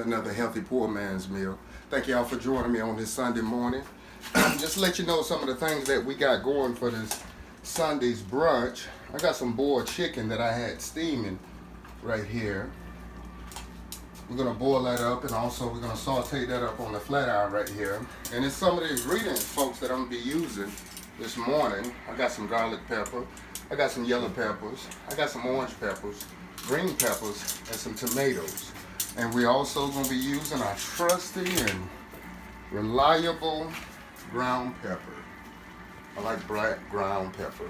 another healthy poor man's meal. Thank y'all for joining me on this Sunday morning. Just to let you know some of the things that we got going for this Sunday's brunch. I got some boiled chicken that I had steaming right here. We're gonna boil that up, and also we're gonna saute that up on the flat iron right here. And it's some of the ingredients, folks, that I'm gonna be using this morning. I got some garlic pepper, I got some yellow peppers, I got some orange peppers, green peppers, and some tomatoes. And we're also gonna be using our trusty and reliable ground pepper. I like black ground pepper.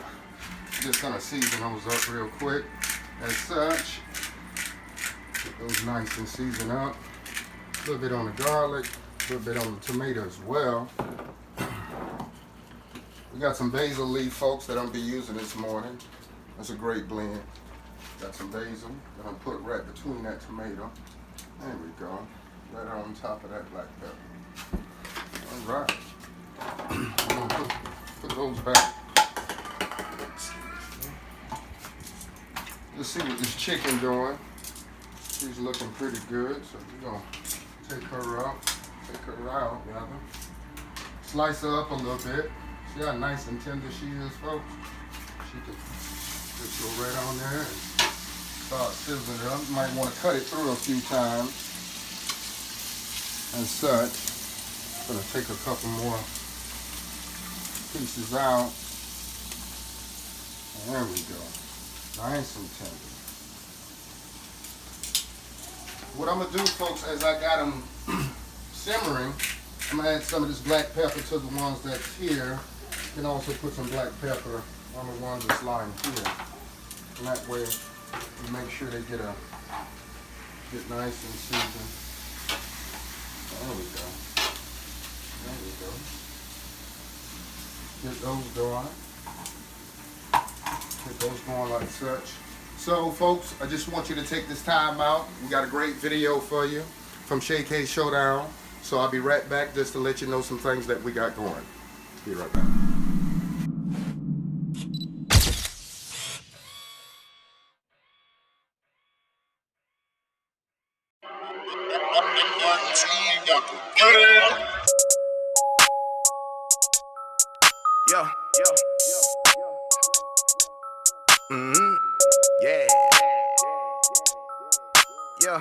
Just gonna season those up real quick. As such, get those nice and seasoned up. A little bit on the garlic, a little bit on the tomato as well. We got some basil leaf, folks, that I'm gonna be using this morning. That's a great blend. Got some basil that I'm put right between that tomato. There we go. Right on top of that black pepper. All right. I'm gonna put those back. Let's see what this chicken doing. She's looking pretty good, so we're gonna take her out rather. Slice her up a little bit. See how nice and tender she is, folks? She can just go right on there and start sizzling it up. You might want to cut it through a few times and such. I'm gonna take a couple more pieces out. There we go. Nice and tender. What I'm gonna do, folks, as I got them simmering, I'm gonna add some of this black pepper to the ones that's here. You can also put some black pepper on the ones that's lying here. And that way, you make sure they get nice and seasoned. There we go. There we go. Get those going. Get those going like such. So, folks, I just want you to take this time out. We got a great video for you from Shay K Showdown. So I'll be right back just to let you know some things that we got going. Be right back. Yo. Yeah. Yo.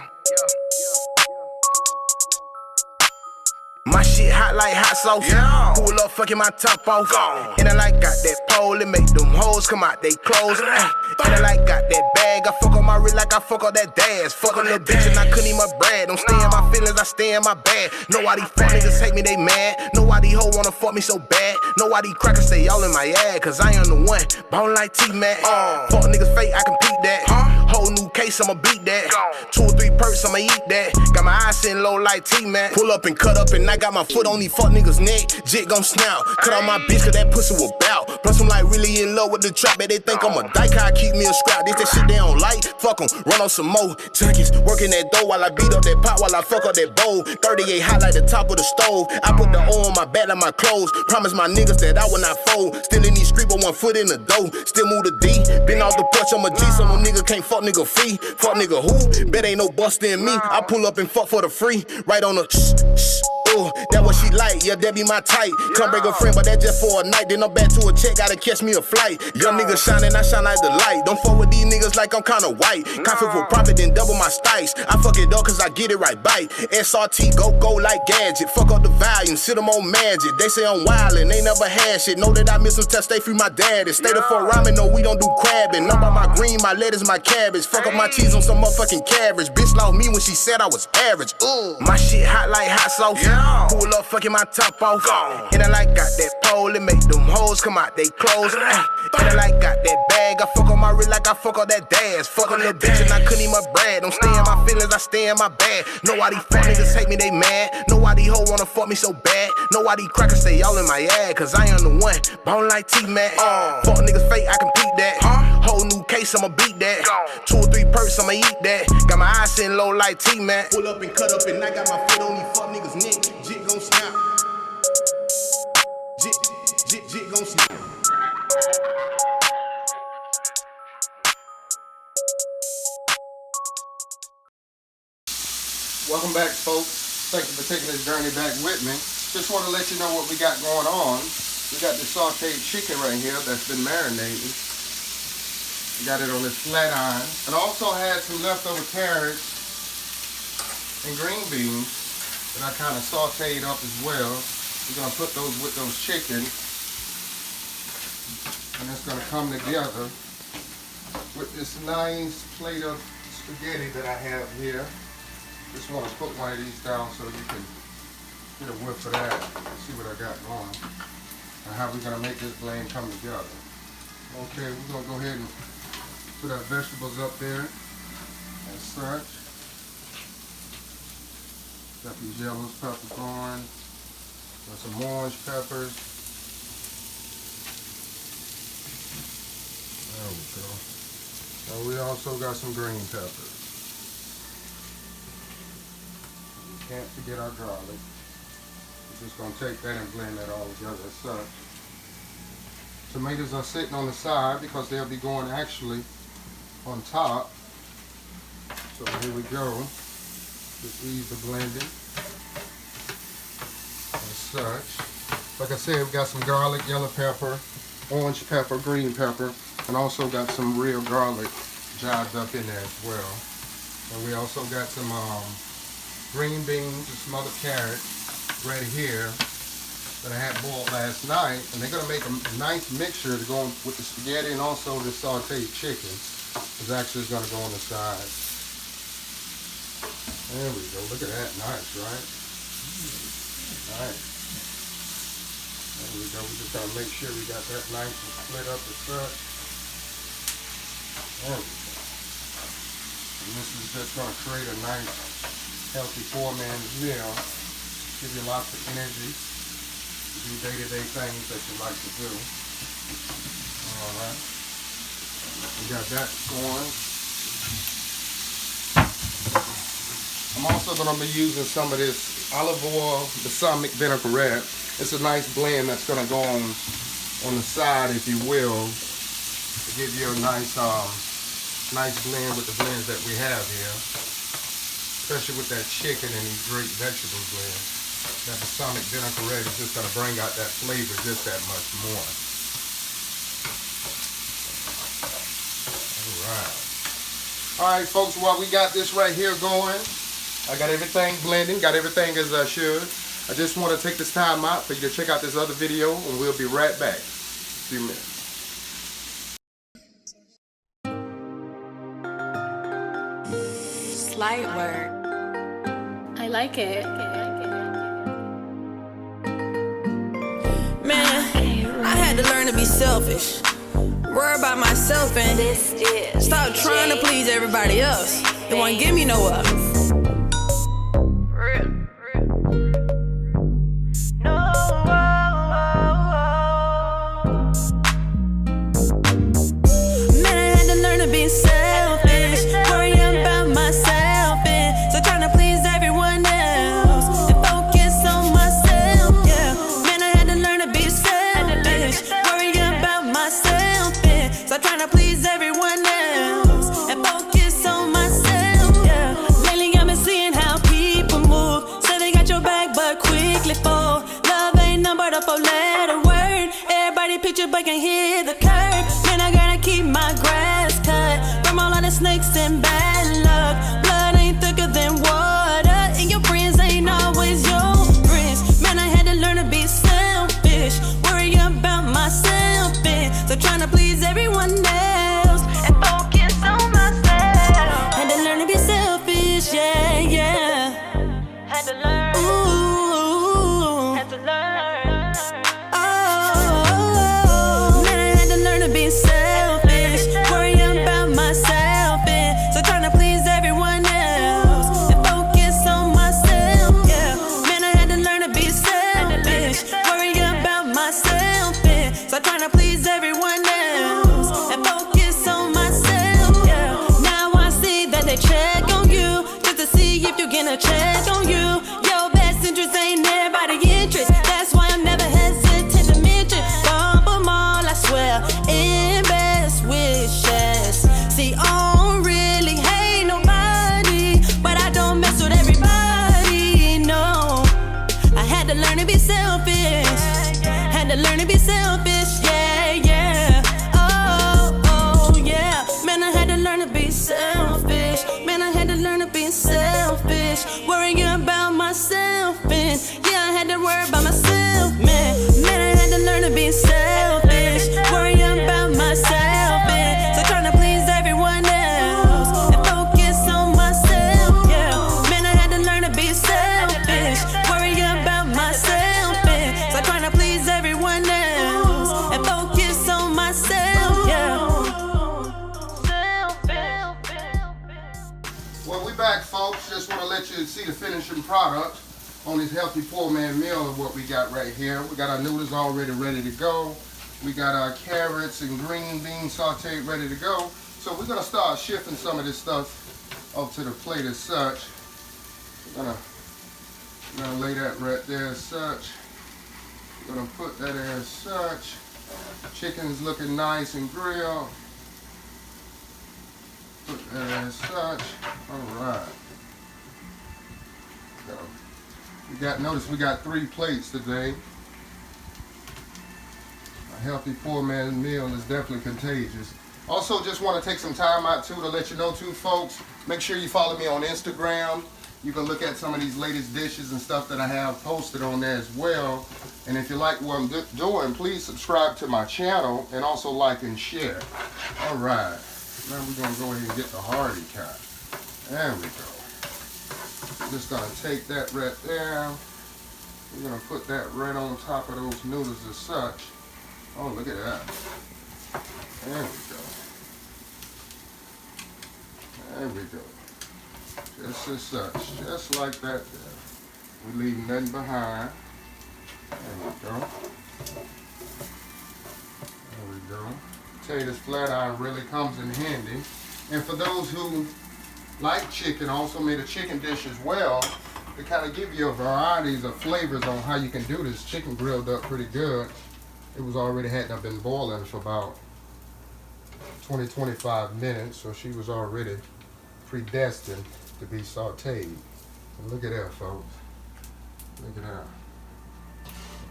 My shit hot like hot sauce. Yeah. Pull up, fucking my top off. And I like got that pole and make them hoes come out they clothes. And I like got that bag. I fuck on my wrist like I fuck on that dash. Fuck on that bitch and I couldn't even brag. Don't stay in my feelings, I stay in my bag. Know why these fuck niggas hate me, they mad. Know why these hoes wanna fuck me so bad. Know why these crackers stay all in my ad. Cause I am the one, bone like T-Mac. Fuck niggas fake, I can peep that. Whole new case, I'ma beat that. 2 or 3 perks, I'ma eat that. Got my eyes sitting low like T-Mac. Pull up and cut up and I got my foot on these fuck niggas' neck. Jit gon' snout. Cut out my bitch cause that pussy will bout. Plus I'm like really in love with the trap, but they think I'm a dyke. I keep me a scrap. This that shit they don't like. Fuck 'em, run on some more junkies. Working that dough while I beat up that pot while I fuck up that bowl. 38 hot like the top of the stove. I put the O on my back like my clothes. Promise my niggas that I will not fold. Still in these streets but 1 foot in the dough. Still move the D. Been off the porch, I'm a G. So no nigga can't fuck nigga free. Fuck nigga who? Bet ain't no buster in me. I pull up and fuck for the free. Right on the that what she like, yeah, that be my type. Come break a friend, but that just for a night. Then I'm back to a check, gotta catch me a flight. Young niggas shining, I shine like the light. Don't fuck with these niggas like I'm kinda white. Confident for profit, then double my stipes. I fuck it up cause I get it right, bite. SRT, go like gadget. Fuck up the volume, sit them on magic. They say I'm wildin', they never had shit. Know that I miss some test, stay free my daddy. Stay there for ramen, no, we don't do crabbing. Number my green, my lettuce, my cabbage. Fuck up my cheese on some motherfucking cabbage. Bitch lost me when she said I was average. My shit hot like hot sauce. Pull up, fucking my top off. And I like got that pole and make them hoes come out they clothes. And I like got that bag. I fuck on my wrist like I fuck on that dash. Fuck on that bitch and I couldn't even brag. Don't stay in my feelings, I stay in my bag. Know why these fuck niggas hate me, they mad. Know why these hoes wanna fuck me so bad. Know why these crackers stay all in my ad. Cause I am the one, bone like T-Mac. Fuck niggas fake, I can peep that. Whole new case, I'ma beat that. 2 or 3 perks, I'ma eat that. Got my eyes sitting low like T-Mac. Pull up and cut up and I got my foot on these fuck niggas' neck. Jit gon' snap. Jit gon' snap. Welcome Welcome back, folks. Thank you for taking this journey back with me. Just want to let you know what we got going on. We got the sauteed chicken right here that's been marinating. We got it on this flat iron. And also had some leftover carrots and green beans that I kind of sauteed up as well. We're going to put those with those chicken. And it's going to come together with this nice plate of spaghetti that I have here. Just want to put one of these down so you can get a whiff of that. See what I got going. And how we're going to make this blend come together. Okay, we're going to go ahead and put our vegetables up there as such. Got these yellow peppercorns. Got some orange peppers. There we go. And we also got some green peppers. Can't forget our garlic. We're just going to take that and blend that all together as such. Tomatoes are sitting on the side because they'll be going actually on top. So here we go. Just ease the blending as such. Like I said, we got some garlic, yellow pepper, orange pepper, green pepper, and also got some real garlic jived up in there as well. And we also got some green beans and some other carrots right here that I had boiled last night, and they're gonna make a nice mixture to go with the spaghetti and also the sauteed chicken. It's actually gonna go on the side. There we go. Look at that. Nice, right? Nice. There we go. We just gotta make sure we got that nice and split up as such. There we go. And this is just gonna create a nice healthy 4-man meal. Give you lots of energy to do day-to-day things that you like to do. Alright. We got that going. I'm also going to be using some of this olive oil balsamic vinaigrette. It's a nice blend that's going to go on the side, if you will, to give you a nice nice blend with the blends that we have here. Especially with that chicken and these great vegetable blends. That balsamic vinaigrette is just going to bring out that flavor just that much more. Alright folks, while we got this right here going, I got everything blending, got everything as I should. I just want to take this time out for you to check out this other video, and we'll be right back. A few minutes. Slight work. I like it. Man, I had to learn to be selfish. Worry about myself and stop trying to please everybody else. It won't get me nowhere. Man, I had to learn to be selfish. Worry about myself and so trying to please everyone else and focus on myself. Yeah, man, I had to learn to be selfish. Worry about myself and so trying to please everyone else and focus on myself. Yeah, lately I've been seeing how people move. Say they got your back but quickly fall. Love ain't nothing but a 4-letter word. Everybody picture but can hear the curve. Man, I gotta keep my grass cut from all of the snakes and bad luck. Blood ain't thicker than water, and your friends ain't always your friends. Man, I had to learn to be selfish. Worry about myself and so trying to please everyone else and focus on myself. Had to learn to be selfish, yeah, yeah. Had to learn. Ooh. Had to learn. Oh, man, I had to to learn to be selfish. Yeah, yeah. Oh, yeah. Man, I had to learn to be selfish. Man, I had to learn to be selfish. Worrying about myself, and yeah, I had to worry about myself, man. Man, I had to learn to be selfish. Worrying about myself, and so trying to please everyone else and focus on myself, yeah. Man, I had to learn to be selfish. Worrying about myself, and so trying to please everyone else and focus on myself, yeah. Well, we back, folks. Just want to let you see the finishing product on this healthy poor man meal of what we got right here. We got our noodles already ready to go. We got our carrots and green beans sauteed ready to go. So we're gonna start shifting some of this stuff up to the plate as such. We're gonna lay that right there as such. We're gonna put that there as such. Chicken's looking nice and grilled. Put that as such. All right. Notice we got 3 plates today. A healthy poor man's meal is definitely contagious. Also, just want to take some time out too to let you know too, folks. Make sure you follow me on Instagram. You can look at some of these latest dishes and stuff that I have posted on there as well. And if you like what I'm doing, please subscribe to my channel and also like and share. All right. Now we're gonna go ahead and get the hearty kind. There we go. Just gonna take that right there. We're gonna put that right on top of those noodles as such. Oh, look at that. There we go. There we go. Just as such. Just like that there. We leave nothing behind. There we go. There we go. Tell you, this flat iron really comes in handy. And for those who like chicken, also made a chicken dish as well to kind of give you a varieties of flavors on how you can do this. Chicken grilled up pretty good. It was already had been boiling for about 20-25 minutes, so she was already predestined to be sauteed. And look at that, folks. Look at that.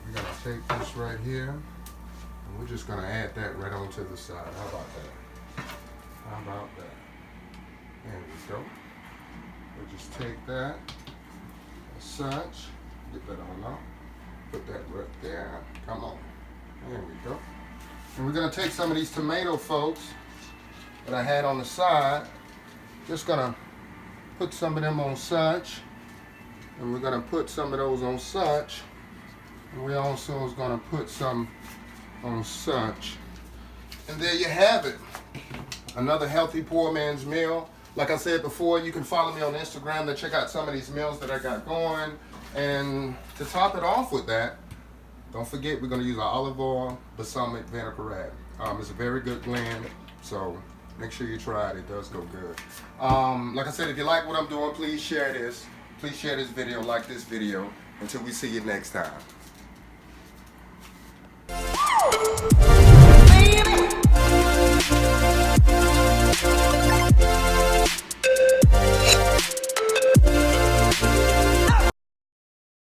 We're gonna take this right here, and we're just gonna add that right onto the side. How about that? How about that? There we go. We'll just take that as such. Get that on out. Put that right there. Come on. There we go. And we're gonna take some of these tomato, folks, that I had on the side. Just gonna put some of them on such. And we're gonna put some of those on such. And we also is gonna put some on such. And there you have it. Another healthy poor man's meal. Like I said before, you can follow me on Instagram to check out some of these meals that I got going. And to top it off with that, don't forget we're going to use our olive oil, balsamic vinaigrette. It's a very good blend, so make sure you try it. It does go good. Like I said, if you like what I'm doing, please share this. Please share this video, like this video. Until we see you next time.